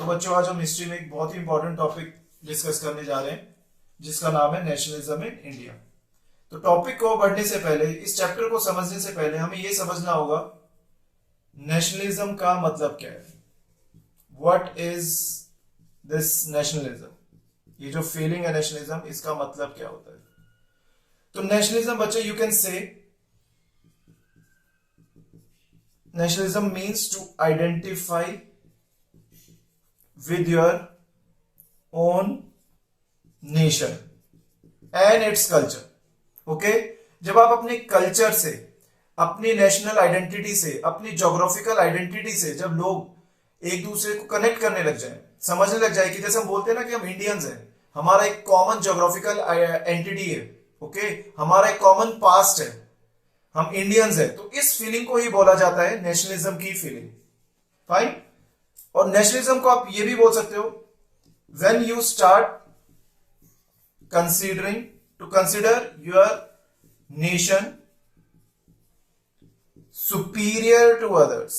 तो बच्चों आज हम हिस्ट्री में एक बहुत ही इंपॉर्टेंट टॉपिक डिस्कस करने जा रहे हैं जिसका नाम है नेशनलिज्म इन इंडिया। तो टॉपिक को बढ़ने से पहले, इस चैप्टर को समझने से पहले हमें यह समझना होगा नेशनलिज्म का मतलब क्या है। व्हाट इज दिस नेशनलिज्म, ये जो फीलिंग है नेशनलिज्म, इसका मतलब क्या होता है। तो नेशनलिज्म बच्चे you can say nationalism means to identify with your own nation and its culture. Okay, जब आप अपने कल्चर से, अपनी नेशनल आइडेंटिटी से, अपनी जोग्राफिकल आइडेंटिटी से जब लोग एक दूसरे को कनेक्ट करने लग जाए, समझने लग जाए कि जैसे हम बोलते हैं ना कि हम इंडियंस हैं, हमारा एक कॉमन जोग्राफिकल एंटिटी है, ओके, हमारा एक कॉमन पास्ट है, हम इंडियंस हैं, तो इस फीलिंग को ही बोला जाता है नेशनलिज्म की फीलिंग। फाइन। और नेशनलिज्म को आप ये भी बोल सकते हो when you start considering to consider your nation superior to others.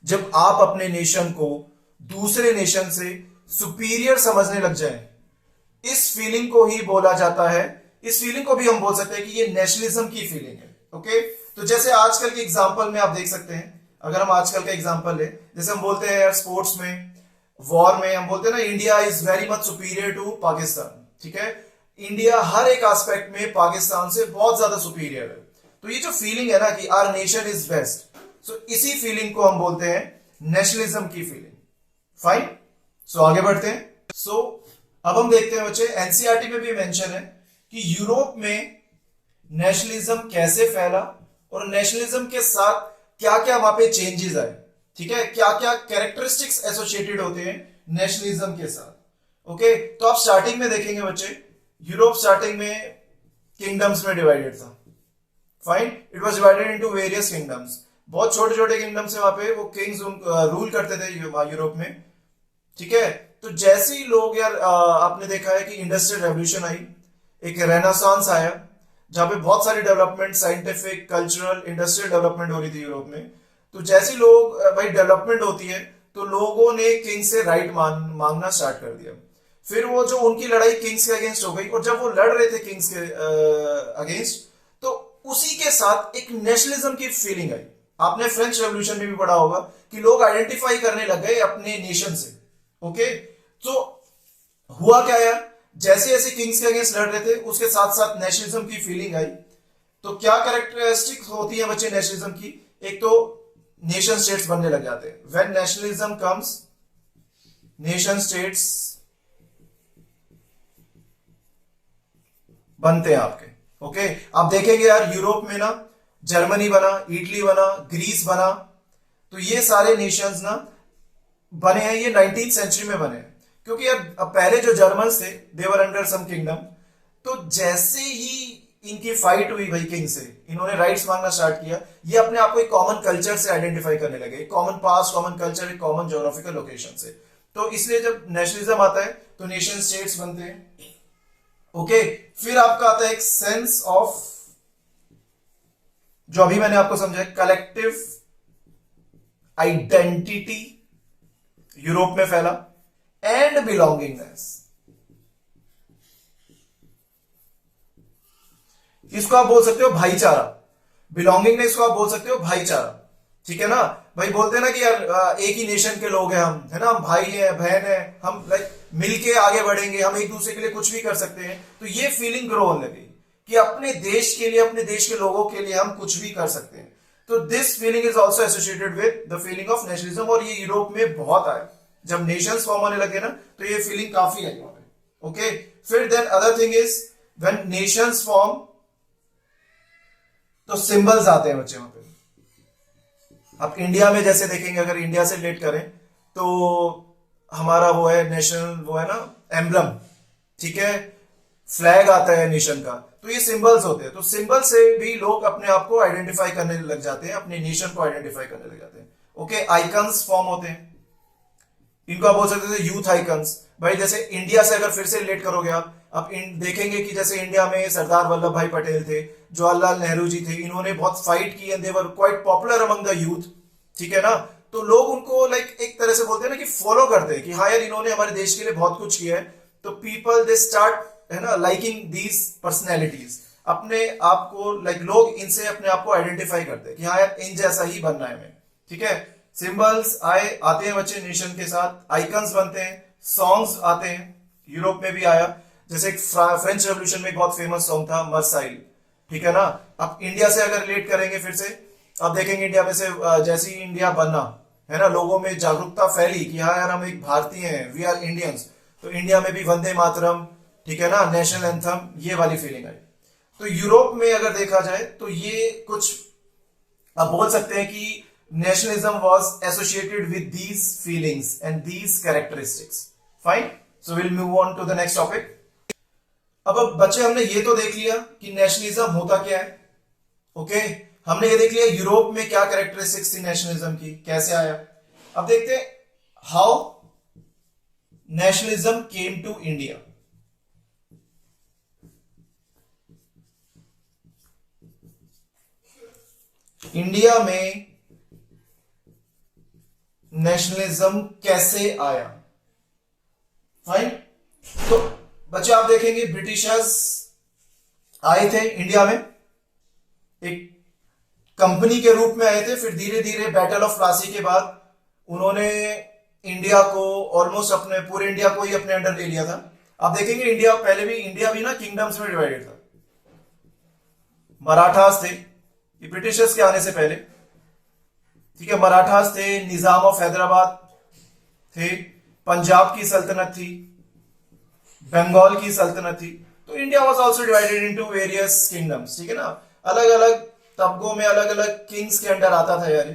जब आप अपने नेशन को दूसरे नेशन से सुपीरियर समझने लग जाएं, इस फीलिंग को ही बोला जाता है, इस फीलिंग को भी हम बोल सकते हैं कि ये नेशनलिज्म की फीलिंग है। ओके, तो जैसे आजकल के एग्जांपल में आप देख सकते हैं, अगर हम आजकल का एग्जांपल ले, जैसे हम बोलते हैं यार स्पोर्ट्स में, वॉर में, हम बोलते हैं ना India is very much superior to Pakistan. ठीक है, इंडिया हर एक एस्पेक्ट में पाकिस्तान से बहुत ज्यादा सुपीरियर है। तो ये जो फीलिंग है ना कि आवर नेशन इज बेस्ट, सो इसी फीलिंग को हम बोलते हैं नेशनलिज्म की फीलिंग। फाइन, सो आगे बढ़ते हैं। सो अब हम देखते हैं बच्चे, एनसीईआरटी में भी मेंशन है कि यूरोप में नेशनलिज्म कैसे फैला और नेशनलिज्म के साथ क्या क्या वहां पे चेंजेस आए। ठीक है, क्या क्या कैरेक्टरिस्टिक्स एसोसिएटेड होते हैं नेशनलिज्म के साथ। ओके, तो आप स्टार्टिंग में देखेंगे बच्चे, यूरोप स्टार्टिंग में किंगडम्स में डिवाइडेड था। Fine, it was divided into various kingdoms. बहुत छोटे छोटे किंगडम से वहां पे वो किंग्स रूल करते थे यूरोप में। ठीक है, तो जैसे ही लोग यार आपने देखा है कि इंडस्ट्रियल रेवोल्यूशन आई, एक रेनेसांस आया जहां पे बहुत सारी development, scientific, cultural, industrial development हो रही थी यूरोप में। तो जैसे ही लोग भाई डेवलपमेंट होती है तो लोगों ने किंग से राइट मांगना स्टार्ट कर दिया। फिर वो जो उनकी लड़ाई किंग्स के अगेंस्ट हो गई, और जब वो लड़ रहे थे किंग्स के अगेंस्ट, तो उसी के साथ एक नेशनलिज्म की फीलिंग आई। आपने फ्रेंच रेवोल्यूशन में भी पढ़ा होगा कि लोग आइडेंटिफाई करने लग गए अपने नेशन से। ओके, तो हुआ क्या यार, जैसे जैसे किंग्स के अगेंस्ट लड़ रहे थे उसके साथ साथ नेशनलिज्म की फीलिंग आई। तो क्या कैरेक्टरिस्टिक्स होती है बच्चे नेशनलिज्म की, एक तो नेशन स्टेट्स बनने लग जाते हैं। When nationalism comes, nation states बनते हैं आपके। ओके, आप देखेंगे यार यूरोप में ना जर्मनी बना, इटली बना, ग्रीस बना, तो ये सारे नेशंस ना बने हैं, ये 19th सेंचुरी में बने हैं। क्योंकि अब पहले जो जर्मन्स थे देवर अंडर सम किंगडम, तो जैसे ही इनकी फाइट हुई भाई किंग से, इन्होंने राइट्स मांगना स्टार्ट किया, ये अपने आप को एक कॉमन कल्चर से आइडेंटिफाई करने लगे, कॉमन पास्ट, कॉमन कल्चर, एक कॉमन ज्योग्राफिकल लोकेशन से। तो इसलिए जब नेशनलिज्म आता है तो नेशन स्टेट्स बनते हैं। ओके, फिर आपका आता है एक सेंस ऑफ, जो अभी मैंने आपको समझाया, कलेक्टिव आइडेंटिटी यूरोप में फैला, एंड बिलोंगिंगनेस। इसको आप बोल सकते हो भाईचारा, बिलोंगिंगनेस को आप बोल सकते हो भाईचारा। ठीक है ना, भाई बोलते हैं ना कि यार एक ही नेशन के लोग हैं हम, है ना, हम भाई हैं, बहन है, हम लाइक मिलके आगे बढ़ेंगे, हम एक दूसरे के लिए कुछ भी कर सकते हैं। तो ये फीलिंग ग्रो होने लगी कि अपने देश के लिए, अपने देश के लोगों के लिए हम कुछ भी कर सकते हैं। तो this feeling is also associated with the feeling of nationalism, और ये यूरोप में बहुत आया। जब नेशंस फॉर्म होने लगे ना तो ये फीलिंग काफी आई वहां पे। ओके, फिर then other thing is when nations form, तो सिंबल्स आते हैं बच्चे वहां पे। आप इंडिया में जैसे देखेंगे, अगर इंडिया से रिलेट करें तो हमारा वो है नेशनल, वो है ना एम्बलम, ठीक है, फ्लैग आता है नेशन का, तो ये सिंबल्स होते हैं। तो सिंबल से भी लोग अपने आप को आइडेंटिफाई करने लग जाते हैं, अपने नेशन को आइडेंटिफाई करने लग जाते हैं। ओके, आइकन्स फॉर्म होते हैं, इनको आप बोल सकते थे यूथ आइकन्स। भाई जैसे इंडिया से अगर फिर से रिलेट करोगे आप देखेंगे कि जैसे इंडिया में सरदार वल्लभ भाई पटेल थे, जवाहरलाल नेहरू जी थे, इन्होंने बहुत फाइट की and they were quite popular among the youth. ठीक है ना। तो लोग उनको लाइक एक तरह से बोलते हैं ना कि फॉलो करते हैं कि हाँ यार इन्होंने हमारे देश के लिए बहुत कुछ किया है। तो पीपल दे स्टार्ट है ना लाइकिंग दीज पर्सनैलिटीज, अपने आप को लाइक लोग इनसे अपने आप को आइडेंटिफाई करते हैं कि हाँ यार इन जैसा ही बनना है हमें। ठीक है, सिंबल्स आए आते हैं बच्चे नेशन के साथ, आइकन्स बनते हैं, सॉन्ग्स आते हैं, यूरोप में भी आया। जैसे एक फ्रेंच रेवोल्यूशन में एक बहुत फेमस सॉन्ग था मरसाइल, ठीक है ना। अब इंडिया से अगर रिलेट करेंगे फिर से, अब देखेंगे इंडिया में से जैसे ही इंडिया बना है ना, लोगों में जागरूकता फैली कि हाँ यार हम एक भारतीय हैं, वी आर इंडियंस। तो इंडिया में भी वंदे मातरम, ठीक है ना, नेशनल एंथम, ये वाली फीलिंग आई। तो यूरोप में अगर देखा जाए तो ये कुछ आप बोल सकते हैं कि nationalism was associated with these feelings and these characteristics. Fine, so will move on to the next topic. अब बच्चे हमने ये तो देख लिया कि नेशनलिज्म होता क्या है। ओके, हमने ये देख लिया यूरोप में क्या कैरेक्टरिस्टिक्स थी नेशनलिज्म की, कैसे आया। अब देखते हैं how nationalism came to India. India में नेशनलिज्म कैसे आया। फाइन, तो बच्चे आप देखेंगे ब्रिटिशर्स आए थे इंडिया में, एक कंपनी के रूप में आए थे, फिर धीरे धीरे बैटल ऑफ प्लासी के बाद उन्होंने इंडिया को ऑलमोस्ट अपने पूरे इंडिया को ही अपने अंडर ले लिया था। आप देखेंगे इंडिया पहले भी, इंडिया भी ना किंगडम्स में डिवाइडेड था। मराठास थे ये ब्रिटिशर्स के आने से पहले, ठीक है, मराठास थे, निजाम ऑफ हैदराबाद थे, पंजाब की सल्तनत थी, बंगाल की सल्तनत थी। तो India was also divided into various kingdoms, ठीक है ना, अलग अलग तबकों में अलग अलग किंग्स के अंडर आता था यार,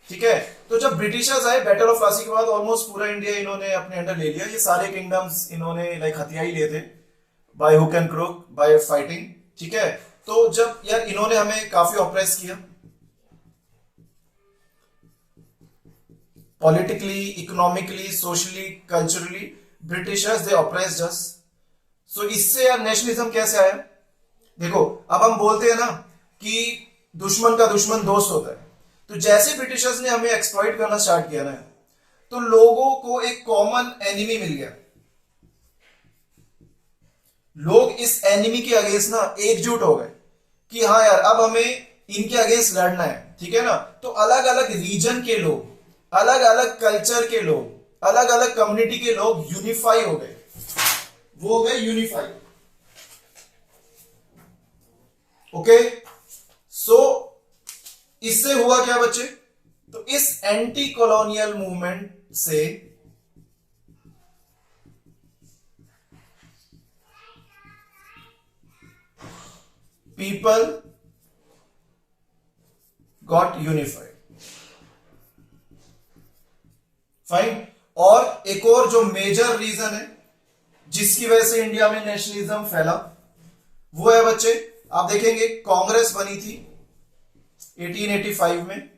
ठीक है। तो जब ब्रिटिशर्स आए बैटल ऑफ प्लासी के बाद ऑलमोस्ट पूरा इंडिया इन्होंने अपने अंडर ले लिया। ये सारे किंगडम्स इन्होंने लाइक हथिया ही लिए थे, bye hook and crook, bye fighting, ठीक है। तो जब यार इन्होंने हमें काफी ऑप्रेस किया, politically, economically, socially, culturally, Britishers they oppressed us. So इससे यार नेशनलिज्म कैसे आया। देखो अब हम बोलते हैं ना कि दुश्मन का दुश्मन दोस्त होता है। तो जैसे ब्रिटिशर्स ने हमें एक्सप्लॉइट करना स्टार्ट किया ना, तो लोगों को एक कॉमन एनिमी मिल गया। लोग इस एनिमी के अगेंस्ट ना एकजुट हो गए कि हाँ यार अब हमें इनके अगेंस्ट लड़ना है, ठीक है ना। तो अलग अलग रीजन के लोग, अलग अलग कल्चर के लोग, अलग अलग कम्युनिटी के लोग यूनिफाई हो गए, वो हो गए यूनिफाई। ओके, सो इससे हुआ क्या बच्चे, तो इस एंटी कॉलोनियल मूवमेंट से पीपल गॉट यूनिफाइड। फाइन, और एक और जो मेजर रीजन है जिसकी वजह से इंडिया में नेशनलिज्म फैला, वो है बच्चे, आप देखेंगे कांग्रेस बनी थी 1885 में,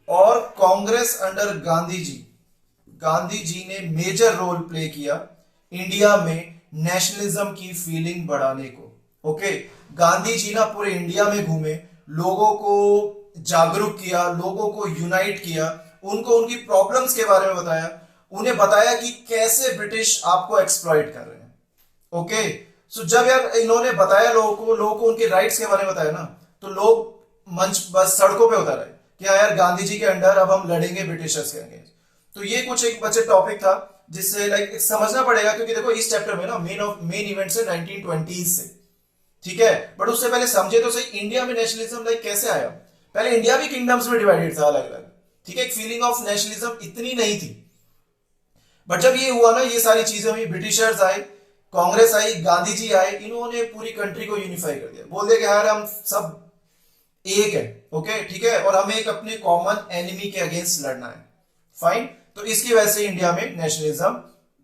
और कांग्रेस अंडर गांधी जी ने मेजर रोल प्ले किया इंडिया में नेशनलिज्म की फीलिंग बढ़ाने को। ओके, गांधी जी ना पूरे इंडिया में घूमे, लोगों को जागरूक किया, लोगों को यूनाइट किया, उनको उनकी प्रॉब्लम्स के बारे में बताया, उन्हें बताया कि कैसे ब्रिटिश आपको एक्सप्लॉइट कर रहे हैं। ओके, सो जब यार इन्होंने बताया लोगों को उनके राइट्स के बारे में बताया ना, तो लोग मंच बस सड़कों पे उतर आए कि हाँ यार गांधी जी के अंडर अब हम लड़ेंगे ब्रिटिशर्स के अगेंस्ट। तो ये कुछ एक बच्चे टॉपिक था जिससे लाइक समझना पड़ेगा, क्योंकि देखो इस चैप्टर में ना मेन इवेंट है 1920s से, ठीक है। बट उससे पहले समझे तो सही इंडिया में नेशनलिज्म लाइक कैसे आया। पहले इंडिया भी किंगडम्स में डिवाइडेड था अलग अलग, ठीक है, एक फीलिंग ऑफ नेशनलिज्म इतनी नहीं थी। बट जब ये हुआ ना, ये सारी चीजें हुई, ब्रिटिशर्स आए, कांग्रेस आई, गांधी जी आए, इन्होंने पूरी कंट्री को यूनिफाई कर दिया, बोल दिया कि यार हम सब एक है, ओके, ठीक है, और हमें एक अपने कॉमन एनिमी के अगेंस्ट लड़ना है। फाइन, तो इसकी वजह से इंडिया में नेशनलिज्म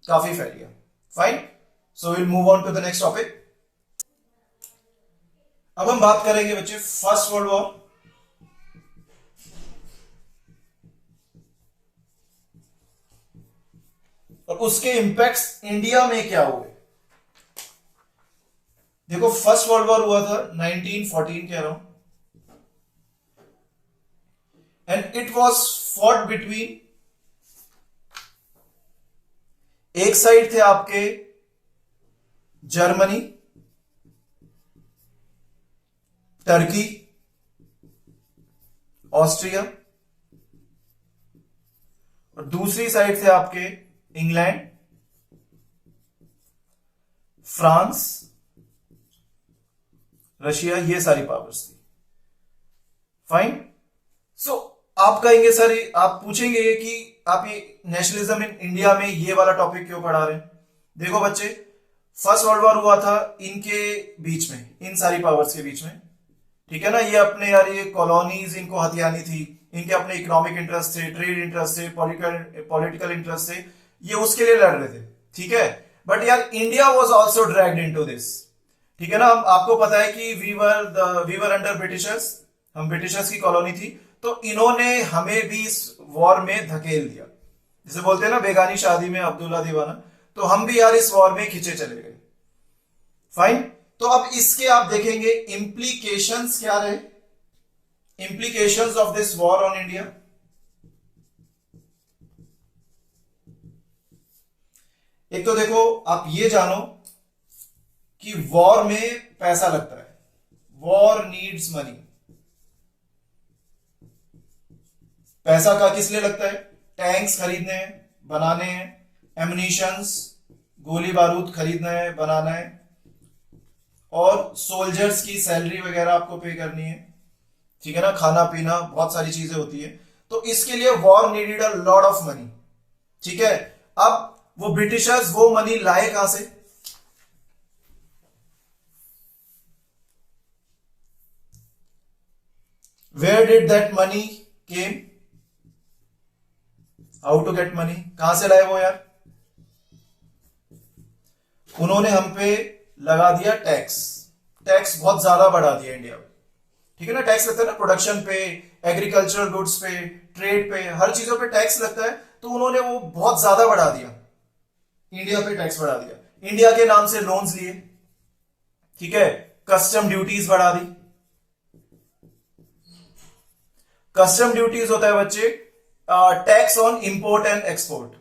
काफी फैल गया। Fine, so will move on to the next topic. अब हम बात करेंगे बच्चे फर्स्ट वर्ल्ड वॉर। और उसके इंपैक्ट्स इंडिया में क्या हुए। देखो फर्स्ट वर्ल्ड वॉर हुआ था 1914 के around. And it was fought between, एक साइड थे आपके जर्मनी, टर्की, ऑस्ट्रिया, और दूसरी साइड थे आपके इंग्लैंड, फ्रांस, रशिया, ये सारी पावर्स थी। फाइन। सो आप कहेंगे सर, आप पूछेंगे कि आप ये नेशनलिज्म इन इंडिया में ये वाला टॉपिक क्यों पढ़ा रहे हैं? देखो बच्चे, फर्स्ट वर्ल्ड वॉर हुआ था इनके बीच में, इन सारी पावर्स के बीच में, ठीक है ना। ये अपने यार ये कॉलोनीज इनको हथियानी थी, इनके अपने इकोनॉमिक इंटरेस्ट थे, ट्रेड इंटरेस्ट थे, पॉलिटिकल इंटरेस्ट थे, ये उसके लिए लड़ रहे थे, ठीक है। बट यार India was also dragged into this, ठीक है ना। आपको पता है कि वी वर अंडर ब्रिटिशर्स, हम ब्रिटिशर्स की कॉलोनी थी, तो इन्होंने हमें भी इस वॉर में धकेल दिया, जैसे बोलते हैं ना बेगानी शादी में अब्दुल्ला दीवाना, तो हम भी यार इस वॉर में खींचे चले गए। फाइन। तो अब इसके आप देखेंगे इंप्लीकेशंस क्या रहे, implications of this war on India. एक तो देखो आप ये जानो कि वॉर में पैसा लगता है, वॉर नीड्स मनी। पैसा का किस लिए लगता है? टैंक्स खरीदने हैं, बनाने हैं, एमुनिशंस, गोली बारूद खरीदना है, बनाना है, और सोल्जर्स की सैलरी वगैरह आपको पे करनी है, ठीक है ना, खाना पीना, बहुत सारी चीजें होती है। तो इसके लिए war needed a lot of money, ठीक है। अब वो ब्रिटिशर्स वो मनी लाए कहां से? Where did that money came? How to get money, कहां से लाए वो यार? उन्होंने हम पे लगा दिया टैक्स, टैक्स बहुत ज्यादा बढ़ा दिया इंडिया में, ठीक है ना। टैक्स लगता है ना प्रोडक्शन पे, एग्रीकल्चरल गुड्स पे, ट्रेड पे, हर चीजों पे टैक्स लगता है। तो उन्होंने वो बहुत ज्यादा बढ़ा दिया, इंडिया पे टैक्स बढ़ा दिया, इंडिया के नाम से लोन्स लिए, ठीक है, कस्टम ड्यूटीज बढ़ा दी। कस्टम ड्यूटीज होता है बच्चे tax on import and export.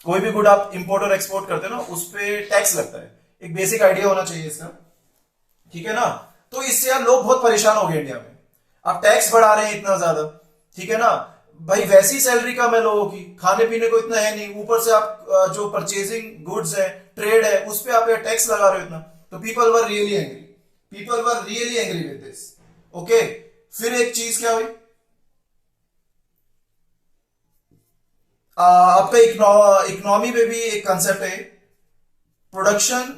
कोई भी गुड आप इंपोर्ट और एक्सपोर्ट करते हो ना, उस पे टैक्स लगता है, एक बेसिक आइडिया होना चाहिए इसका, ठीक है ना। तो इससे यार लोग बहुत परेशान हो गए इंडिया में, आप टैक्स बढ़ा रहे हैं इतना ज्यादा, ठीक है ना। भाई वैसी सैलरी कम है लोगों की, खाने पीने को इतना है नहीं, ऊपर से आप जो परचेजिंग गुड्स है, ट्रेड है, उस पर आप टैक्स लगा रहे हो इतना। तो people were really angry, people were really angry with this, okay. फिर एक चीज क्या हुई, आपका इकोनॉमी में भी एक कंसेप्ट है, प्रोडक्शन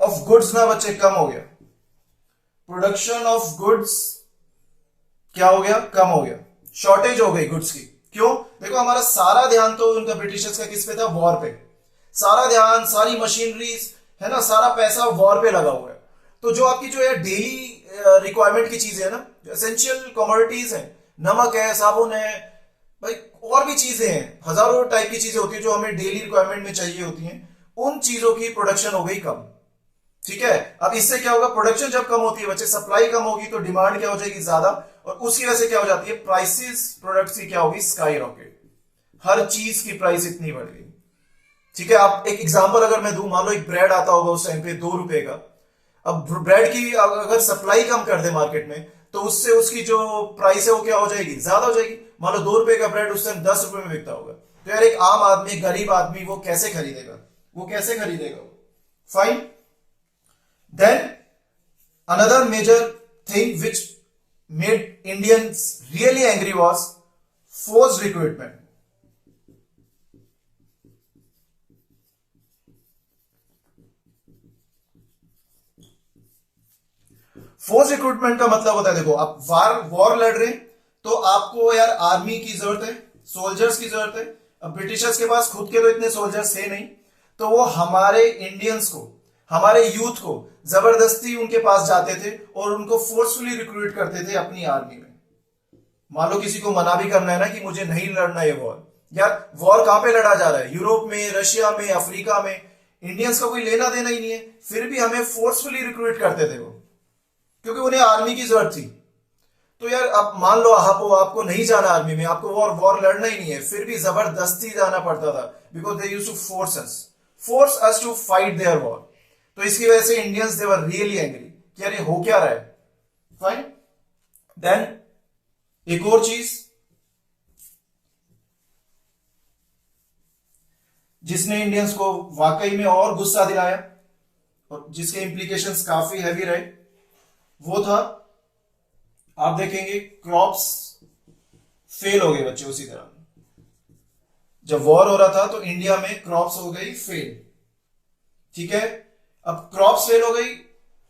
ऑफ गुड्स ना बच्चे कम हो गया, प्रोडक्शन ऑफ गुड्स क्या हो गया? कम हो गया, शॉर्टेज हो गई गुड्स की। क्यों? देखो हमारा सारा ध्यान तो उनका ब्रिटिशर्स का किस पे था? वॉर पे। सारा ध्यान, सारी मशीनरीज है ना, सारा पैसा वॉर पे लगा हुआ है। तो जो आपकी जो है डेली रिक्वायरमेंट की चीजें है ना, जो एसेंशियल कमोडिटीज है, नमक है, साबुन है, भाई और भी चीजें हैं, हजारों टाइप की चीजें होती है जो हमें डेली रिक्वायरमेंट में चाहिए होती हैं, उन चीजों की प्रोडक्शन हो गई कम, ठीक है। अब इससे क्या होगा? प्रोडक्शन जब कम होती है बच्चे, सप्लाई कम होगी, तो डिमांड क्या हो जाएगी? ज्यादा, और उसकी वजह से क्या हो जाती है? प्राइसेस प्रोडक्ट्स की क्या होगी? स्काई रॉकेट, हर चीज की प्राइस इतनी बढ़ गई, ठीक है। आप एक एग्जांपल अगर मैं दूं, मान लो एक ब्रेड आता होगा उस टाइम पे 2 रुपए का, अब ब्रेड की अगर सप्लाई कम कर दे मार्केट में, तो उससे उसकी जो प्राइस है वो क्या हो जाएगी? ज्यादा हो जाएगी। मान लो 2 रुपए का ब्रेड उस टाइम 10 रुपए में बिकता होगा, तो यार एक आम आदमी, गरीब आदमी वो कैसे खरीदेगा? वो कैसे खरीदेगा? Fine. Then another major thing which made Indians really angry was forced recruitment. Force recruitment का मतलब होता है, देखो आप वॉर लड़ रहे हैं, तो आपको यार आर्मी की जरूरत है, सोल्जर्स की जरूरत है। अब ब्रिटिशर्स के पास खुद के तो इतने सोल्जर्स थे नहीं, तो वो हमारे इंडियंस को, हमारे यूथ को जबरदस्ती उनके पास जाते थे और उनको फोर्सफुली रिक्रूट करते थे अपनी आर्मी में। मान लो किसी को मना भी करना है ना कि मुझे नहीं लड़ना ये वॉर, यार वॉर कहां पे लड़ा जा रहा है? यूरोप में, रशिया में, अफ्रीका में, इंडियंस का कोई लेना देना ही नहीं है, फिर भी हमें फोर्सफुली रिक्रूट करते थे वो, क्योंकि उन्हें आर्मी की जरूरत थी। तो यार अब मान लो आपको नहीं जाना आर्मी में, आपको वॉर लड़ना ही नहीं है, फिर भी जबरदस्ती जाना पड़ता था, because they used to force us to fight their war. तो इसकी वजह से Indians they were really angry कि यार ये हो क्या रहा है। फाइन। देन एक और चीज जिसने इंडियंस को वाकई में और गुस्सा दिलाया और जिसके इंप्लीकेशंस काफी हैवी रहे, वो था, आप देखेंगे क्रॉप्स फेल हो गए बच्चे। उसी तरह जब वॉर हो रहा था तो इंडिया में क्रॉप्स हो गई फेल। ठीक है, अब क्रॉप्स फेल हो गई,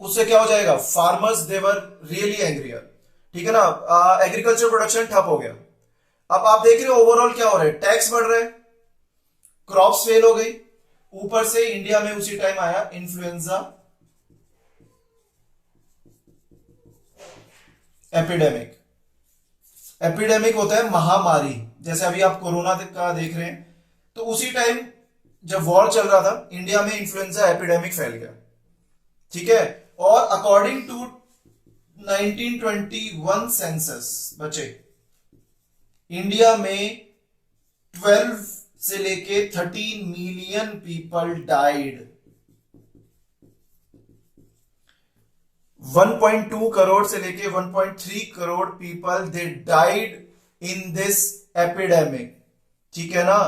उससे क्या हो जाएगा, फार्मर्स देवर रियली एंग्रियर। ठीक है ना, एग्रीकल्चर प्रोडक्शन ठप हो गया। अब आप देख रहे हो ओवरऑल क्या हो रहा है, टैक्स बढ़ रहा है, क्रॉप्स फेल हो गई, ऊपर से इंडिया में उसी टाइम आया इन्फ्लुएंजा एपिडेमिक। एपिडेमिक होता है महामारी, जैसे अभी आप कोरोना का देख रहे हैं, तो उसी टाइम जब वॉर चल रहा था इंडिया में इन्फ्लुएंजा एपिडेमिक फैल गया। ठीक है, और अकॉर्डिंग टू 1921 सेंसस बचे, इंडिया में 12 से लेके 13 मिलियन पीपल डाइड। 1.2 करोड़ से लेके 1.3 crore people they died in this epidemic. ठीक है ना,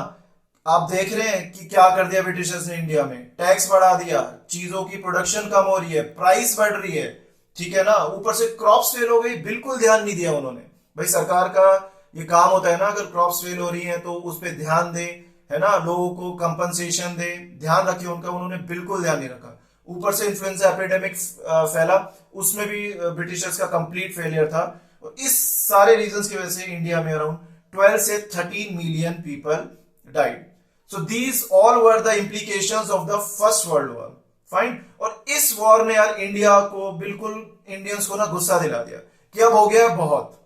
आप देख रहे हैं कि क्या कर दिया ब्रिटिशर्स ने इंडिया में, टैक्स बढ़ा दिया, चीजों की प्रोडक्शन कम हो रही है, प्राइस बढ़ रही है। ठीक है ना, ऊपर से क्रॉप्स फेल हो गई, बिल्कुल ध्यान नहीं दिया उन्होंने। भाई सरकार का ये काम होता है ना, अगर क्रॉप्स फेल हो रही है तो उस पर ध्यान दे, है ना, लोगों को कंपनसेशन दे, ध्यान रखे उनका, उन्होंने बिल्कुल ध्यान नहीं रखा। ऊपर से इन्फ्लुएंजा एपिडेमिक फैला, उसमें भी ब्रिटिशर्स का कंप्लीट फेलियर था। इस सारे रीजंस की वजह से इंडिया में अराउंड 12 से 13 million people died. So these all were the implications of the first world war. Fine. और इस वॉर ने यार इंडिया को बिल्कुल, इंडियंस को ना गुस्सा दिला दिया कि अब हो गया बहुत।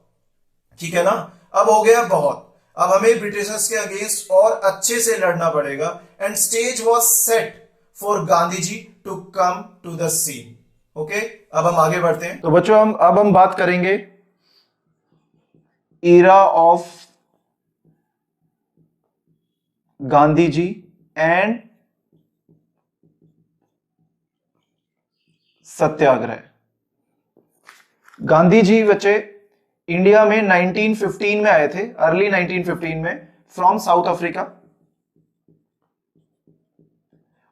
ठीक है ना, अब हो गया बहुत, अब हमें ब्रिटिशर्स के अगेंस्ट और अच्छे से लड़ना पड़ेगा। And stage was set for Gandhi ji to come to the scene. Okay, अब हम आगे बढ़ते हैं। तो बच्चों अब हम बात करेंगे era of Gandhi ji and satyagraha. Gandhi ji बच्चे इंडिया में 1915 में आए थे, अर्ली 1915 में, फ्रॉम साउथ अफ्रीका।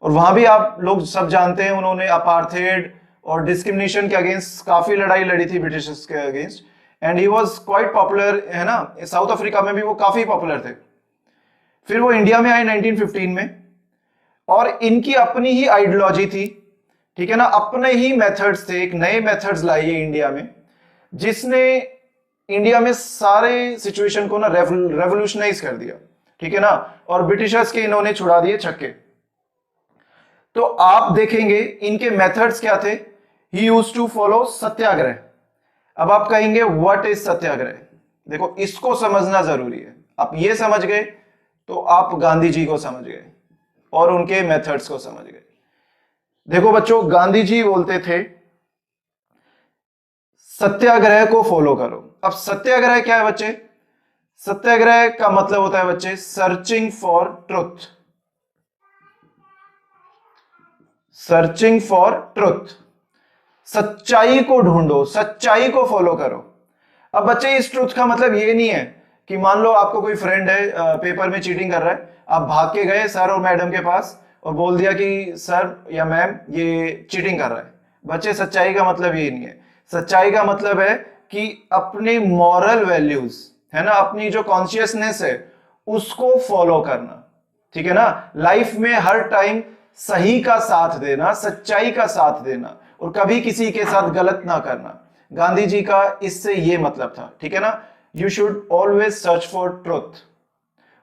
और वहां भी आप लोग सब जानते हैं उन्होंने अपार्थेड और डिस्क्रिमिनेशन के अगेंस्ट काफी लड़ाई लड़ी थी ब्रिटिशर्स के against, and he was quite popular, है ना, साउथ अफ्रीका में भी वो काफी पॉपुलर थे। फिर वो इंडिया में आए 1915 में, और इनकी अपनी ही आइडियोलॉजी थी। ठीक है ना, अपने ही मेथड्स थे, एक नए मेथड्स लाए इंडिया में, जिसने इंडिया में सारे सिचुएशन को ना रेवोल्यूशनाइज कर दिया। ठीक है ना, और ब्रिटिशर्स के इन्होंने छुड़ा दिए छक्के। तो आप देखेंगे इनके मेथड्स क्या थे। ही यूज्ड टू फॉलो सत्याग्रह। अब आप कहेंगे व्हाट इज सत्याग्रह, देखो इसको समझना जरूरी है। आप ये समझ गए तो आप गांधी जी को समझ गए और उनके मेथड्स को समझ गए। देखो बच्चों, गांधी जी बोलते थे सत्याग्रह को फॉलो करो। अब सत्याग्रह क्या है बच्चे, सत्याग्रह का मतलब होता है बच्चे searching for truth. Searching for truth, सच्चाई को ढूंढो, सच्चाई को फॉलो करो। अब बच्चे इस ट्रुथ का मतलब ये नहीं है कि मान लो आपको कोई फ्रेंड है पेपर में चीटिंग कर रहा है, आप भाग के गए सर और मैडम के पास और बोल दिया कि सर या मैम ये चीटिंग कर रहा है। बच्चे सच्चाई का मतलब ये नहीं है। सच्चाई का मतलब है कि अपने मॉरल वैल्यूज, है ना, अपनी जो कॉन्शियसनेस है उसको फॉलो करना। ठीक है ना, लाइफ में हर टाइम सही का साथ देना, सच्चाई का साथ देना, और कभी किसी के साथ गलत ना करना। गांधी जी का इससे ये मतलब था। ठीक है ना, you should always search for truth.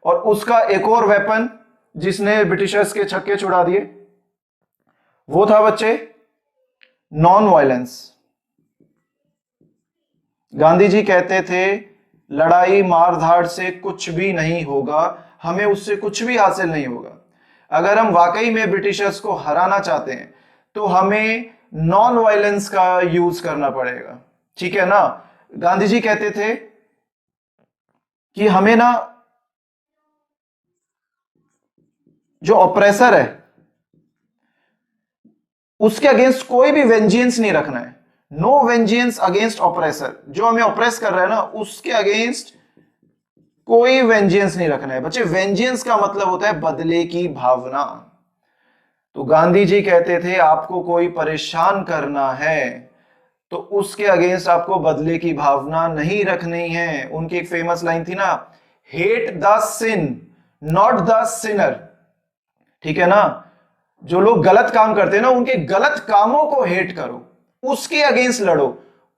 और उसका एक और वेपन जिसने ब्रिटिशर्स के छक्के छुड़ा दिए वो था बच्चे नॉन वायलेंस। गांधी जी कहते थे लड़ाई मारधाड़ से कुछ भी नहीं होगा, हमें उससे कुछ भी हासिल नहीं होगा। अगर हम वाकई में ब्रिटिशर्स को हराना चाहते हैं तो हमें नॉन वायलेंस का यूज करना पड़ेगा, ठीक है ना। गांधी जी कहते थे कि हमें ना जो ऑपरेसर है उसके अगेंस्ट कोई भी वेंजियंस नहीं रखना है। नो वेंजियंस अगेंस्ट ऑपरेसर, जो हमें ऑपरेस कर रहा है ना उसके अगेंस्ट कोई वेंजियंस नहीं रखना है बच्चे। वेंजियंस का मतलब होता है बदले की भावना। तो गांधी जी कहते थे आपको कोई परेशान करना है तो उसके अगेंस्ट आपको बदले की भावना नहीं रखनी है। उनकी एक फेमस लाइन थी ना, hate the sin not the sinner, ठीक है ना। जो लोग गलत काम करते हैं ना उनके गलत कामों को हेट करो, उसके अगेंस्ट लड़ो,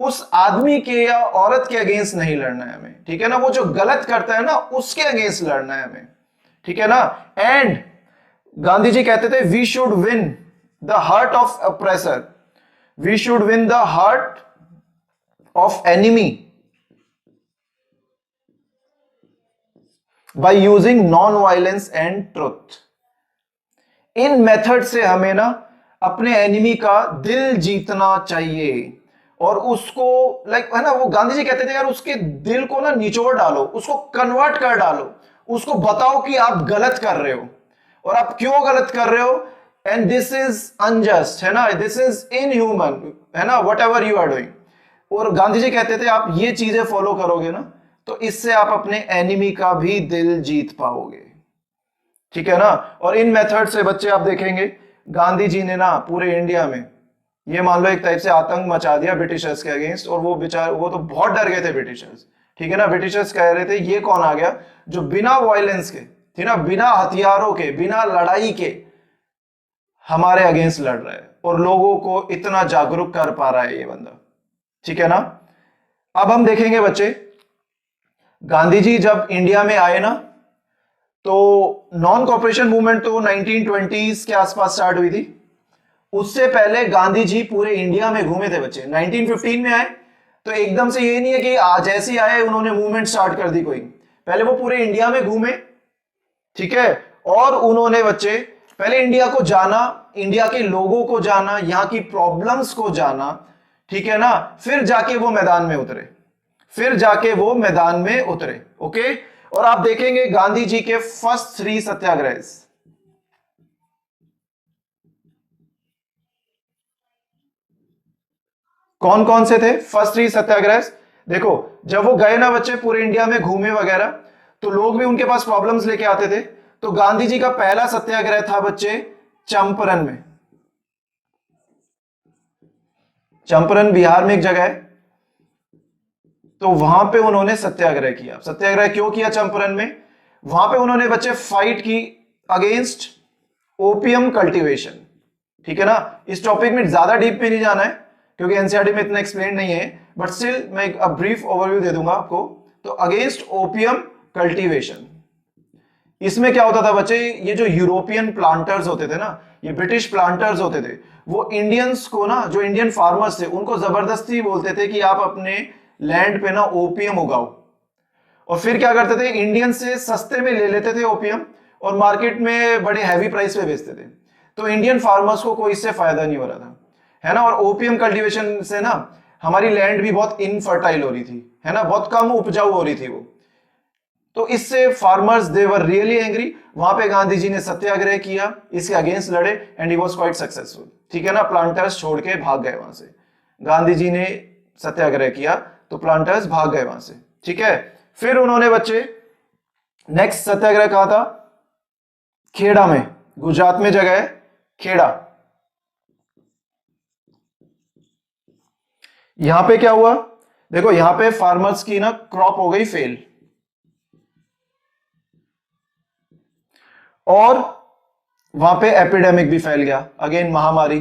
उस आदमी के या औरत के अगेंस्ट नहीं लड़ना है हमें, ठीक है ना। वो जो गलत करता है ना उसके अगेंस्ट लड़ना है हमें, ठीक है ना। एंड गांधी जी कहते थे we should win the heart of oppressor, we should win the heart of enemy by using non violence and truth. इन मेथड से हमें ना अपने एनिमी का दिल जीतना चाहिए और उसको लाइक है ना, वो गांधी जी कहते थे यार उसके दिल को ना निचोड़ डालो, उसको कन्वर्ट कर डालो, उसको बताओ कि आप गलत कर रहे हो और आप क्यों गलत कर रहे हो, एंड दिस इज अनजस्ट, है ना, दिस इज इनह्यूमन, है ना, whatever you are doing. और गांधी जी कहते थे आप ये चीजें फॉलो करोगे ना तो इससे आप अपने एनिमी का भी दिल जीत पाओगे, ठीक है ना। और इन मेथड से बच्चे आप देखेंगे गांधी जी ने ना पूरे इंडिया में ये मान लो एक टाइप से आतंक मचा दिया ब्रिटिशर्स के अगेंस्ट, और वो तो बहुत डर गए थे ब्रिटिशर्स, ठीक है ना। ब्रिटिशर्स कह रहे थे ये कौन आ गया जो बिना वायलेंस के, ठीक ना, बिना हथियारों के, बिना लड़ाई के हमारे अगेंस्ट लड़ रहा है और लोगों को इतना जागरूक कर पा रहा है ये बंदा, ठीक है ना। अब हम देखेंगे बच्चे गांधी जी जब इंडिया में आए ना तो नॉन कॉपरेशन मूवमेंट तो 1920s के आसपास स्टार्ट हुई थी। उससे पहले गांधी जी पूरे इंडिया में घूमे थे बच्चे। 1915 में आए तो एकदम से ये नहीं है कि आज जैसे आए उन्होंने मूवमेंट स्टार्ट कर दी कोई, पहले वो पूरे इंडिया में घूमे, ठीक है। और उन्होंने बच्चे पहले इंडिया को जाना, इंडिया के लोगों को जाना, यहां की प्रॉब्लम्स को जाना, ठीक है ना। फिर जाके वो मैदान में उतरे, फिर जाके वो मैदान में उतरे, ओके। और आप देखेंगे गांधी जी के फर्स्ट 3 सत्याग्रह कौन कौन से थे। फर्स्ट 3 सत्याग्रह देखो, जब वो गए ना बच्चे पूरे इंडिया में घूमे वगैरह तो लोग भी उनके पास प्रॉब्लम्स लेके आते थे। तो गांधी जी का पहला सत्याग्रह था बच्चे चंपारण में। चंपारण बिहार में एक जगह है, तो वहां पे उन्होंने सत्याग्रह किया। सत्याग्रह क्यों किया चंपारण में, वहां पे उन्होंने बच्चे फाइट की अगेंस्ट ओपियम कल्टीवेशन, ठीक है ना। इस टॉपिक में ज्यादा डीप में नहीं जाना है क्योंकि एनसीईआरटी में इतना एक्सप्लेन नहीं है, बट स्टिल मैं एक ब्रीफ ओवरव्यू दे दूंगा आपको। तो अगेंस्ट ओपियम कल्टीवेशन, इसमें क्या होता था बच्चे, ये जो यूरोपियन प्लांटर्स होते थे ना, ये ब्रिटिश प्लांटर्स होते थे, वो इंडियंस को ना, जो इंडियन फार्मर्स थे उनको जबरदस्ती बोलते थे कि आप अपने लैंड पे ना ओपियम उगाओ, और फिर क्या करते थे इंडियन से सस्ते में ले लेते थे ओपियम और मार्केट में बड़े हैवी प्राइस पे बेचते थे। तो इंडियन फार्मर्स को कोई इससे फायदा नहीं हो रहा था, है ना। और ओपियम कल्टीवेशन से ना हमारी लैंड भी बहुत इनफर्टाइल हो रही थी, है ना, बहुत कम उपजाऊ हो रही थी वो। तो इससे farmers they were really angry. वहां पे गांधी जी ने सत्याग्रह किया, इसके अगेंस्ट लड़े and he was quite successful, ठीक है ना। प्लांटर्स छोड़ के भाग गए वहां से, गांधी जी ने सत्याग्रह किया तो प्लांटर्स भाग गए वहां से, ठीक है। फिर उन्होंने बच्चे नेक्स्ट सत्याग्रह कहा था खेड़ा में, गुजरात में जगह है खेड़ा। यहां पे क्या हुआ देखो, यहां पे फार्मर्स की ना क्रॉप हो गई फेल, और वहां पे एपिडेमिक भी फैल गया, अगेन महामारी।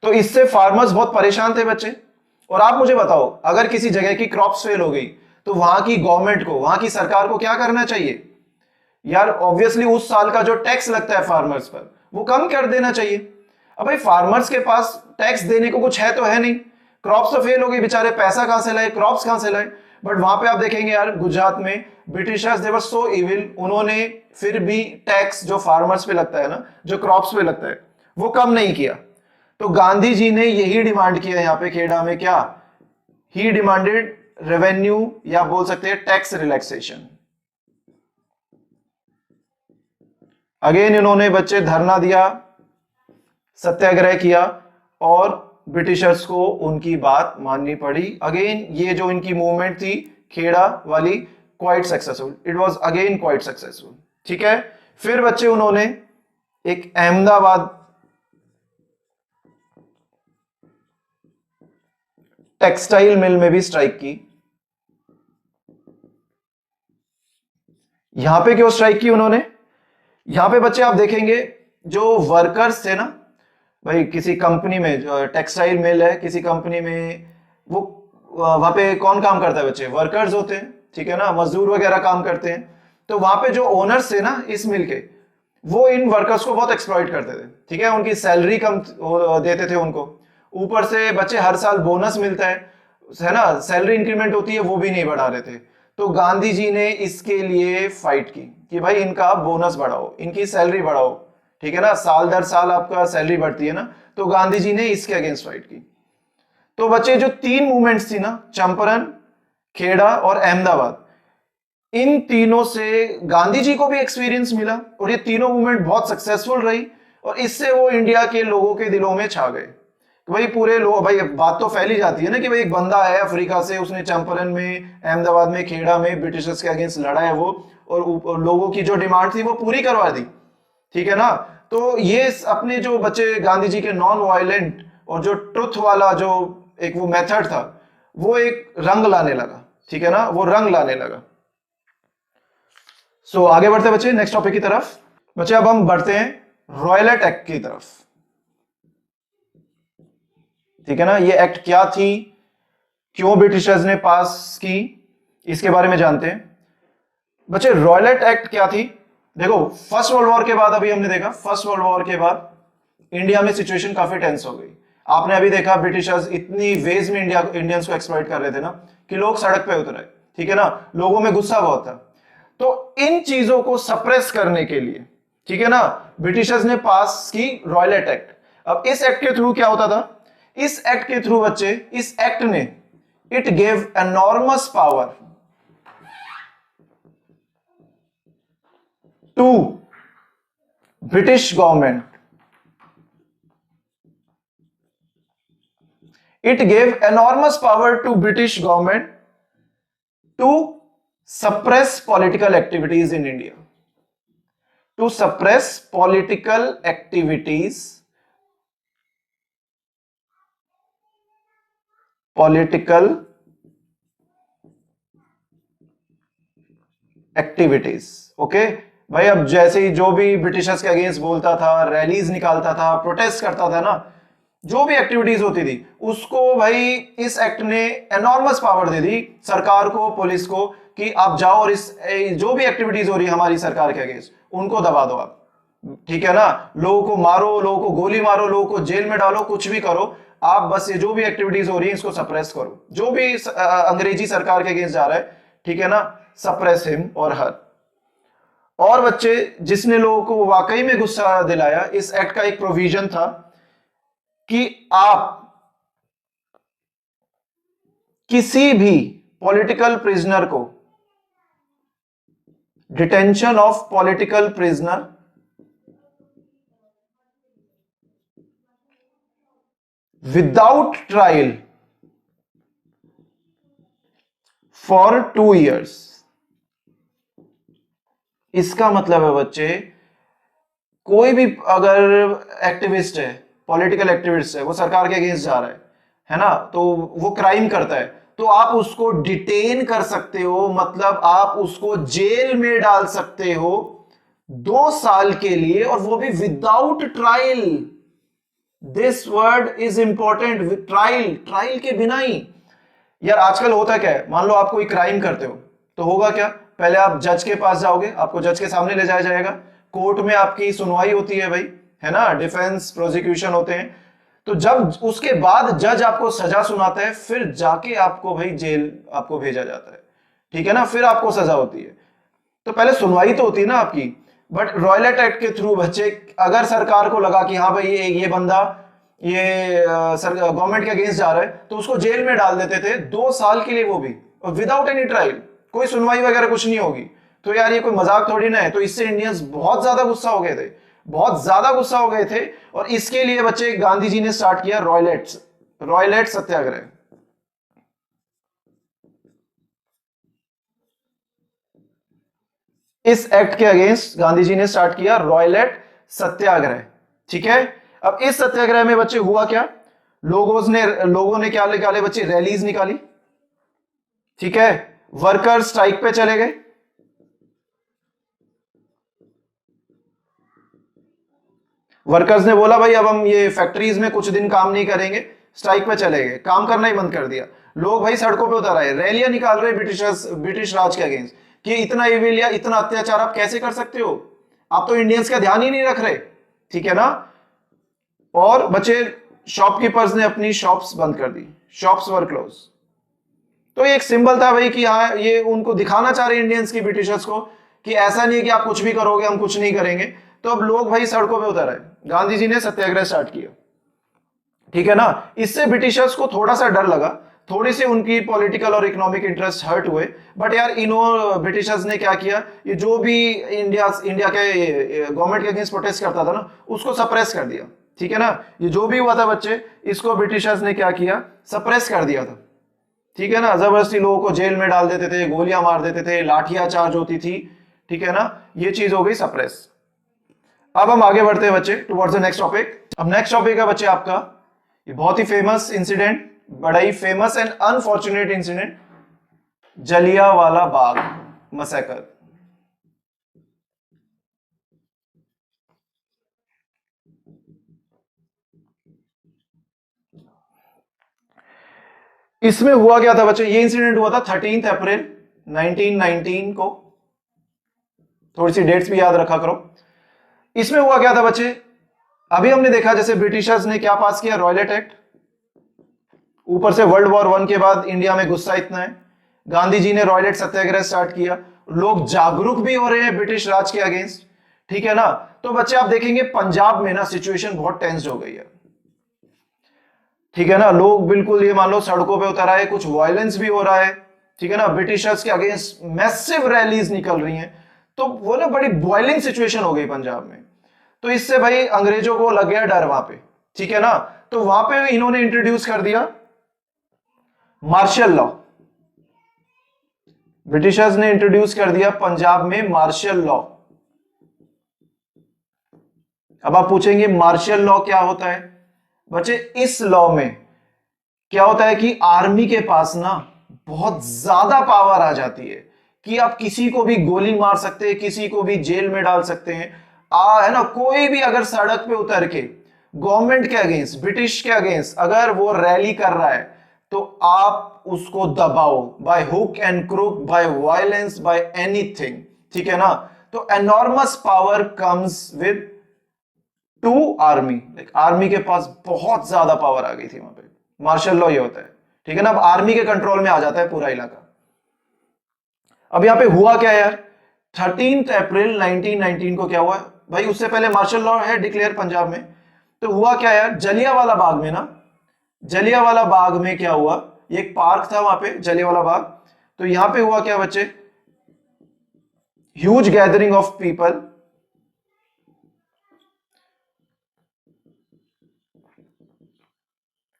तो इससे फार्मर्स बहुत परेशान थे बच्चे। और आप मुझे बताओ अगर किसी जगह की क्रॉप्स फेल हो गई तो वहां की गवर्नमेंट को, वहां की सरकार को क्या करना चाहिए यार, ऑब्वियसली उस साल का जो टैक्स लगता है फार्मर्स पर वो कम कर देना चाहिए। अब भाई फार्मर्स के पास टैक्स देने को कुछ है तो है नहीं, क्रॉप्स तो फेल हो गई बेचारे, पैसा कहां से लाए, क्रॉप्स कहां से लाए। बट वहां पे आप देखेंगे यार गुजरात में ब्रिटिशर्स दे वर सो इविल, उन्होंने फिर भी टैक्स जो फार्मर्स पे लगता है ना, जो क्रॉप्स पे लगता है, वो कम नहीं किया। तो गांधी जी ने यही डिमांड किया यहाँ पे खेड़ा में, क्या? ही डिमांडेड रेवेन्यू, या बोल सकते हैं टैक्स रिलैक्सेशन। अगेन इन्होंने बच्चे धरना दिया, सत्याग्रह किया, और ब्रिटिशर्स को उनकी बात माननी पड़ी। अगेन ये जो इनकी मूवमेंट थी खेड़ा वाली, quite successful, it was again quite successful. ठीक है, फिर बच्चे उन्होंने एक अहमदाबाद टेक्सटाइल मिल में भी स्ट्राइक की। यहां पे क्यों स्ट्राइक की उन्होंने? यहां पे बच्चे आप देखेंगे जो वर्कर्स थे ना भाई, किसी कंपनी में, जो टेक्सटाइल मिल है किसी कंपनी में, वो वहां पे कौन काम करता है बच्चे? वर्कर्स होते हैं, ठीक है ना, मजदूर वगैरह काम करते हैं। तो वहां पे जो ओनर्स थे ना इस मिल के, वो इन वर्कर्स को बहुत एक्सप्लॉइट करते थे, ठीक है, उनकी सैलरी कम देते थे उनको, ऊपर से बच्चे हर साल बोनस मिलता है ना, सैलरी इंक्रीमेंट होती है, वो भी नहीं बढ़ा रहे थे। तो गांधी जी ने इसके लिए फाइट की कि भाई इनका बोनस बढ़ाओ, इनकी सैलरी बढ़ाओ, ठीक है ना, साल दर साल आपका सैलरी बढ़ती है ना। तो गांधी जी ने इसके अगेंस्ट फाइट की। तो बच्चे जो तीन मूवमेंट्स थी ना, चंपारण, खेड़ा और अहमदाबाद, इन तीनों से गांधी जी को भी एक्सपीरियंस मिला, और ये तीनों मूवमेंट बहुत सक्सेसफुल रही, और इससे वो इंडिया के लोगों के दिलों में छा गए। भाई पूरे लोग, भाई बात तो फैली जाती है ना कि भाई एक बंदा है अफ्रीका से, उसने चंपारण में, अहमदाबाद में, खेड़ा में ब्रिटिशर्स के अगेंस्ट लड़ा है वो, और लोगों की जो डिमांड थी वो पूरी करवा दी, ठीक है ना। तो ये अपने जो बच्चे गांधी जी के नॉन वायलेंट और जो ट्रुथ वाला जो एक वो मेथड था, वो एक रंग लाने लगा, ठीक है ना, वो रंग लाने लगा। सो आगे बढ़ते बच्चे नेक्स्ट टॉपिक की तरफ। बच्चे अब हम बढ़ते हैं रॉयलेट एक्ट की तरफ, ठीक है ना। ये एक्ट क्या थी, क्यों ब्रिटिशर्स ने पास की, इसके बारे में जानते हैं बच्चे। रॉयलेट एक्ट क्या थी? देखो फर्स्ट वर्ल्ड वॉर के बाद, अभी हमने देखा फर्स्ट वर्ल्ड वॉर के बाद इंडिया में सिचुएशन काफी टेंस हो गई। आपने अभी देखा ब्रिटिशर्स इतनी वेज में इंडियंस को एक्सप्लॉइट कर रहे थे ना कि लोग सड़क पे उतरे, ठीक है ना, लोगों में गुस्सा बहुत था। तो इन चीजों को सप्रेस करने के लिए, ठीक है ना, ब्रिटिशर्स ने पास की रॉयलेट एक्ट। अब इस एक्ट के थ्रू क्या होता था? इस एक्ट के थ्रू बच्चे, इस एक्ट ने, it gave enormous power to British government, it gave enormous power to British government to suppress political activities in India, to suppress political activities, okay भाई। अब जैसे ही जो भी ब्रिटिशर्स के अगेंस्ट बोलता था, रैलीज निकालता था, प्रोटेस्ट करता था ना, जो भी एक्टिविटीज होती थी, उसको भाई इस एक्ट ने एनॉर्मस पावर दे दी सरकार को, पुलिस को, कि आप जाओ और इस जो भी एक्टिविटीज हो रही है हमारी सरकार के अगेंस्ट, उनको दबा दो आप, ठीक है ना, लोगों को मारो, लोगों को गोली मारो, लोगों को जेल में डालो, कुछ भी करो आप, बस ये जो भी एक्टिविटीज हो रही है इसको सप्रेस करो, जो भी अंग्रेजी सरकार के अगेंस्ट जा रहा है, ठीक है ना, सप्रेस हिम और हर। और बच्चे जिसने लोगों को वाकई में गुस्सा दिलाया, इस एक्ट का एक प्रोविजन था कि आप किसी भी पॉलिटिकल प्रिजनर को, detention of political prisoner, without trial for 2 years। इसका मतलब है बच्चे, कोई भी अगर एक्टिविस्ट है, पॉलिटिकल एक्टिविस्ट है, वो सरकार के अगेंस्ट जा रहा है ना, तो वो क्राइम करता है, तो आप उसको डिटेन कर सकते हो, मतलब आप उसको जेल में डाल सकते हो 2 साल के लिए, और वो भी without trial. This word is important, trial, trial के बिना ही। यार आजकल होता क्या है, मान लो आप कोई क्राइम करते हो, तो होगा क्या, पहले आप जज के पास जाओगे, आपको जज के सामने ले जाया जाएगा, कोर्ट में आपकी सुनवाई होती है भाई, है ना, डिफेंस प्रोसिक्यूशन होते हैं, तो जब उसके बाद जज आपको सजा सुनाता है, फिर जाके आपको भाई जेल आपको भेजा जाता है, ठीक है ना, फिर आपको सजा होती है। तो पहले सुनवाई तो होती है ना आपकी, बट रॉयलेट एक्ट के थ्रू बच्चे, अगर सरकार को लगा कि हाँ भाई ये बंदा ये गवर्नमेंट के अगेंस्ट जा रहा है, तो उसको जेल में डाल देते थे 2 साल के लिए, वो भी विदाउट एनी ट्रायल, कोई सुनवाई वगैरह कुछ नहीं होगी। तो यार ये कोई मजाक थोड़ी ना है। तो इससे इंडियंस बहुत ज्यादा गुस्सा हो गए थे, बहुत ज्यादा गुस्सा हो गए थे, और इसके लिए बच्चे गांधी जी ने स्टार्ट किया रॉयलेट सत्याग्रह। इस एक्ट के अगेंस्ट गांधी जी ने स्टार्ट किया रॉयलेट सत्याग्रह। ठीक है, अब इस सत्याग्रह में बच्चे हुआ क्या, लोगों ने क्या निकाले बच्चे, रैलीज निकाली। ठीक है, वर्कर स्ट्राइक पे चले गए, वर्कर्स ने बोला भाई अब हम ये फैक्ट्रीज में कुछ दिन काम नहीं करेंगे, स्ट्राइक पे चले गए, काम करना ही बंद कर दिया। लोग भाई सड़कों पे उतर आए, रैलियां निकाल रहे ब्रिटिश राज के अगेंस्ट कि इतना इविल या इतना अत्याचार आप कैसे कर सकते हो, आप तो इंडियंस का ध्यान ही नहीं रख रहे। ठीक है ना, और बच्चे शॉपकीपर्स ने अपनी शॉप्स बंद कर दी, शॉप्स वर क्लोज। तो ये एक सिंबल था भाई कि हाँ, ये उनको दिखाना चाह रहे इंडियंस की ब्रिटिशर्स को कि ऐसा नहीं है कि आप कुछ भी करोगे हम कुछ नहीं करेंगे। तो अब लोग भाई सड़कों पे उतर आए, गांधी जी ने सत्याग्रह स्टार्ट किया। ठीक है ना, इससे ब्रिटिशर्स को थोड़ा सा डर लगा, थोड़ी सी उनकी पॉलिटिकल और इकोनॉमिक इंटरेस्ट हर्ट हुए। बट यार ब्रिटिशर्स ने क्या किया, ये जो भी इंडिया के गवर्नमेंट के अगेंस्ट प्रोटेस्ट करता था ना, उसको सप्रेस कर दिया। ठीक है ना, ये जो भी हुआ था बच्चे, इसको ब्रिटिशर्स ने क्या किया, सप्रेस कर दिया था। ठीक है ना, जबरदस्ती लोगों को जेल में डाल देते थे, गोलियां मार देते थे, लाठियां चार्ज होती थी। ठीक है ना, ये चीज हो गई सप्रेस। अब हम आगे बढ़ते हैं बच्चे टुवर्ड्स द नेक्स्ट टॉपिक। अब नेक्स्ट टॉपिक है बच्चे आपका, ये बहुत ही फेमस इंसिडेंट, बड़ा ही famous and unfortunate incident, Jallianwala Bagh massacre. इसमें हुआ क्या था बच्चे, ये इंसिडेंट हुआ था 13 अप्रैल 1919 को, थोड़ी सी डेट्स भी याद रखा करो। इसमें हुआ क्या था बच्चे, अभी हमने देखा जैसे ब्रिटिशर्स ने क्या पास किया, रॉयलेट एक्ट, ऊपर से वर्ल्ड वॉर 1 के बाद इंडिया में गुस्सा इतना है, गांधी जी ने रॉयलेट सत्याग्रह स्टार्ट किया, लोग जागरूक भी हो रहे हैं ब्रिटिश राज के अगेंस्ट। ठीक है ना, तो बच्चे आप देखेंगे पंजाब में ना सिचुएशन बहुत टेंस हो गई है। ठीक है ना, लोग बिल्कुल ये मान लो सड़कों पे उतर आए, कुछ वायलेंस भी हो रहा है। ठीक है ना, ब्रिटिशर्स के अगेंस्ट मैसिव रैलीज निकल रही हैं, तो वो ना बड़ी बॉइलिंग सिचुएशन हो गई पंजाब में। तो इससे भाई अंग्रेजों को लग गया डर वहां पे। ठीक है ना, तो वहां पे इन्होंने इंट्रोड्यूस कर दिया मार्शल लॉ, ब्रिटिशर्स ने इंट्रोड्यूस कर दिया पंजाब में मार्शल लॉ। अब आप पूछेंगे मार्शल लॉ क्या होता है बच्चे, इस लॉ में क्या होता है कि आर्मी के पास ना बहुत ज्यादा पावर आ जाती है कि आप किसी को भी गोली मार सकते हैं, किसी को भी जेल में डाल सकते हैं। है ना, कोई भी अगर सड़क पे उतर के गवर्नमेंट के अगेंस्ट, ब्रिटिश के अगेंस्ट अगर वो रैली कर रहा है, तो आप उसको दबाओ, by hook and crook, by violence, by anything. ठीक है ना, तो enormous power comes with to army, like army के पास बहुत ज्यादा पावर आ गई थी वहां पे। मार्शल लॉ ये होता है। ठीक है ना, अब आर्मी के कंट्रोल में आ जाता है पूरा इलाका। अब यहां पे हुआ क्या यार, 13 अप्रैल 1919 को क्या हुआ भाई, उससे पहले मार्शल लॉ है डिक्लेयर पंजाब में। तो हुआ क्या यार, जलियांवाला बाग में ना, जलियांवाला बाग में क्या हुआ, ये एक पार्क था वहां पे जलियांवाला बाग। तो यहां पे हुआ क्या बच्चे, huge gathering of people,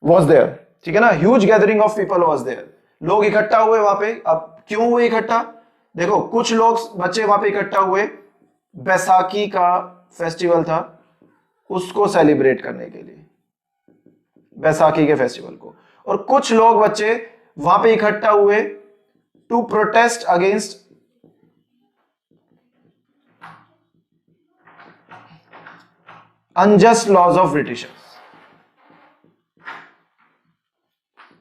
was there. ठीक है ना, huge gathering of people was there, लोग इकट्ठा हुए वहां पे। अब क्यों हुए इकट्ठा, देखो कुछ लोग बच्चे वहां पे इकट्ठा हुए बैसाखी का फेस्टिवल था उसको सेलिब्रेट करने के लिए, बैसाखी के फेस्टिवल को। और कुछ लोग बच्चे वहां पे इकट्ठा हुए to protest against unjust laws of Britishers.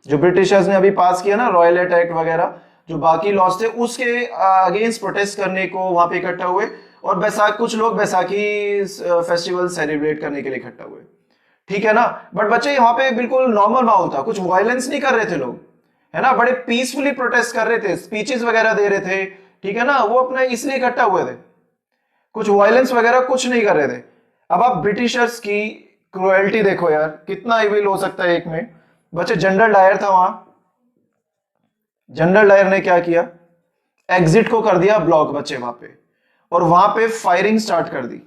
जो ब्रिटिशर्स ने अभी पास किया ना रॉयलेट एक्ट वगैरह, जो बाकी लॉज थे उसके अगेंस्ट प्रोटेस्ट करने को वहां पे इकट्ठा हुए। और कुछ लोग बैसाखी फेस्टिवल सेलिब्रेट करने के लिए इकट्ठा हुए। ठीक है ना, बट बच्चे यहाँ पे बिल्कुल नॉर्मल माहौल था, कुछ वायलेंस नहीं कर रहे थे लोग, है ना, बड़े पीसफुली प्रोटेस्ट कर रहे थे, स्पीचेस वगैरह दे रहे थे, ठीक है ना, वो अपना इसलिए इकट्ठा हुए थे, कुछ वायलेंस वगैरह कुछ नहीं कर रहे थे। अब आप ब्रिटिशर्स की क्रुएल्टी देखो यार, कितना इविल हो सकता है एक में। बच्चे जनरल डायर था वहां, जनरल डायर ने क्या किया, एग्जिट को कर दिया ब्लॉक बच्चे वहां पे, और वहां पे फायरिंग स्टार्ट कर दी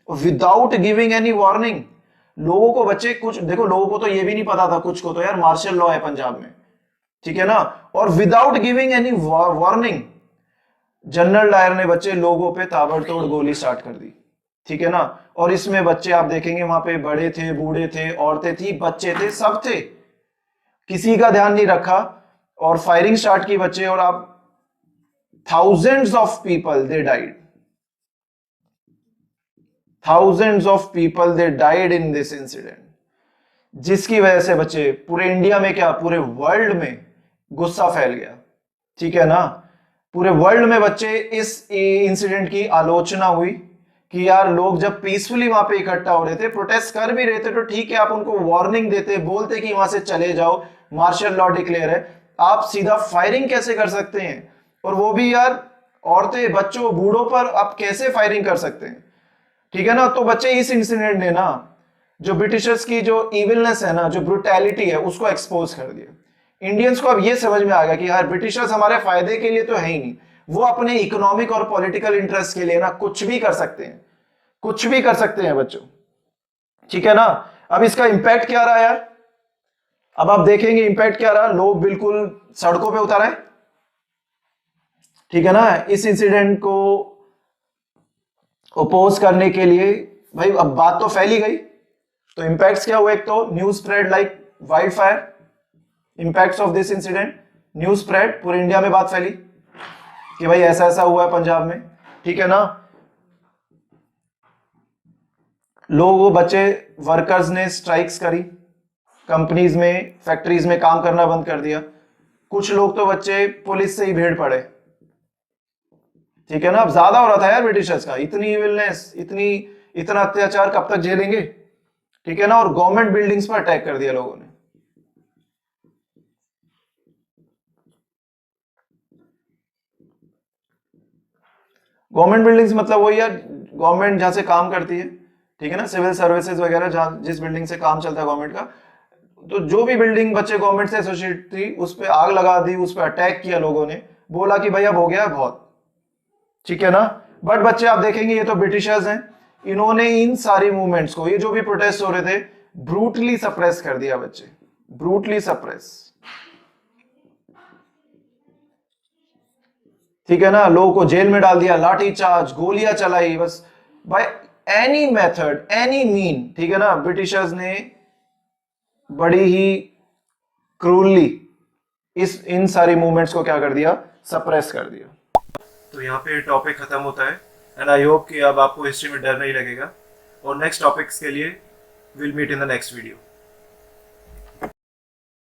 विदाउट गिविंग एनी वार्निंग। लोगों को बच्चे कुछ देखो, लोगों को तो ये भी नहीं पता था, कुछ को तो यार मार्शल लॉ है पंजाब में, ठीक है ना, और without giving any warning general Dyer ने बच्चे लोगों पे ताबड़तोड़ गोली स्टार्ट कर दी, ठीक है ना। और इसमें बच्चे आप देखेंगे वहां पे बड़े थे, बूढ़े थे, औरतें थी, बच्चे थे, सब थे, किसी का ध्यान नहीं रखा और फायरिंग स्टार्ट की बच्चे, और आप thousands of people they died, thousands of people they died in this incident, जिसकी वजह से बच्चे पूरे इंडिया में क्या पूरे वर्ल्ड में गुस्सा फैल गया, ठीक है ना। पूरे वर्ल्ड में बच्चे इस इंसिडेंट की आलोचना हुई कि यार लोग जब पीसफुली वहां पे इकट्ठा हो रहे थे, प्रोटेस्ट कर भी रहे थे, तो ठीक है आप उनको वार्निंग देते, बोलते कि वहां से चले जाओ, मार्शल लॉ डिक्लेयर है, आप सीधा फायरिंग कैसे कर सकते हैं, और वो भी यार औरतें, बच्चों, बूढ़ों पर आप कैसे फायरिंग कर सकते हैं, ठीक है ना। तो बच्चे इस इंसिडेंट ने ना जो ब्रिटिशर्स की जो इविलनेस है ना, जो ब्रुटैलिटी है, उसको एक्सपोज कर दिया। इंडियंस को अब ये समझ में आ गया कि यार ब्रिटिशर्स हमारे फायदे के लिए तो है ही नहीं, वो अपने इकोनॉमिक और पॉलिटिकल इंटरेस्ट के लिए ना कुछ भी कर सकते हैं, कुछ भी कर सकते हैं बच्चों, ठीक है ना। अब इसका इंपैक्ट क्या रहा यार, अब आप देखेंगे इंपैक्ट क्या रहा, लोग बिल्कुल सड़कों पे उतर आए, ठीक है ना, इस इंसिडेंट को ओपोज करने के लिए। भाई अब बात तो फैली गई, तो इंपैक्ट्स क्या हुए, एक तो news spread like wild fire, impacts of this incident, news spread, पूरे इंडिया में बात फैली कि भाई ऐसा ऐसा हुआ है पंजाब में, ठीक है ना। लोग, बच्चे, वर्कर्स ने स्ट्राइक्स करी, कंपनीज में, फैक्ट्रीज में काम करना बंद कर दिया, कुछ लोग तो बच्चे पुलिस से ही भीड़ पड़े, ठीक है ना। अब ज्यादा हो रहा था यार ब्रिटिशर्स का, इतनी इविलनेस, इतना अत्याचार कब तक झेलेंगे, ठीक है ना। और गवर्नमेंट बिल्डिंग्स पर अटैक कर दिया लोगों ने। गवर्नमेंट बिल्डिंग्स मतलब वही यार, गवर्नमेंट जहां से काम करती है, ठीक है ना, सिविल सर्विसेज वगैरह, जहां जिस बिल्डिंग से काम चलता है गवर्नमेंट का, तो जो भी बिल्डिंग बच्चे गवर्नमेंट से एसोसिएट थी, उस पर आग लगा दी, उस पर अटैक किया लोगों ने, बोला कि भाई अब हो गया बहुत, ठीक है ना। बट बच्चे आप देखेंगे ये तो ब्रिटिशर्स हैं, इन्होंने इन सारी मूवमेंट्स को, ये जो भी प्रोटेस्ट हो रहे थे, ब्रूटली सप्रेस कर दिया बच्चे, ब्रूटली सप्रेस, ठीक है ना। लोगों को जेल में डाल दिया, लाठी चार्ज, गोलियां चलाई, बस by any method, any mean, ठीक है ना। ब्रिटिशर्स ने बड़ी ही क्रूरली इन सारी मूवमेंट्स को क्या कर दिया, सप्रेस कर दिया। तो यहाँ पे टॉपिक खत्म होता है, एंड आई होप कि अब आपको हिस्ट्री में डर नहीं लगेगा, और नेक्स्ट टॉपिक्स के लिए will meet in the next video.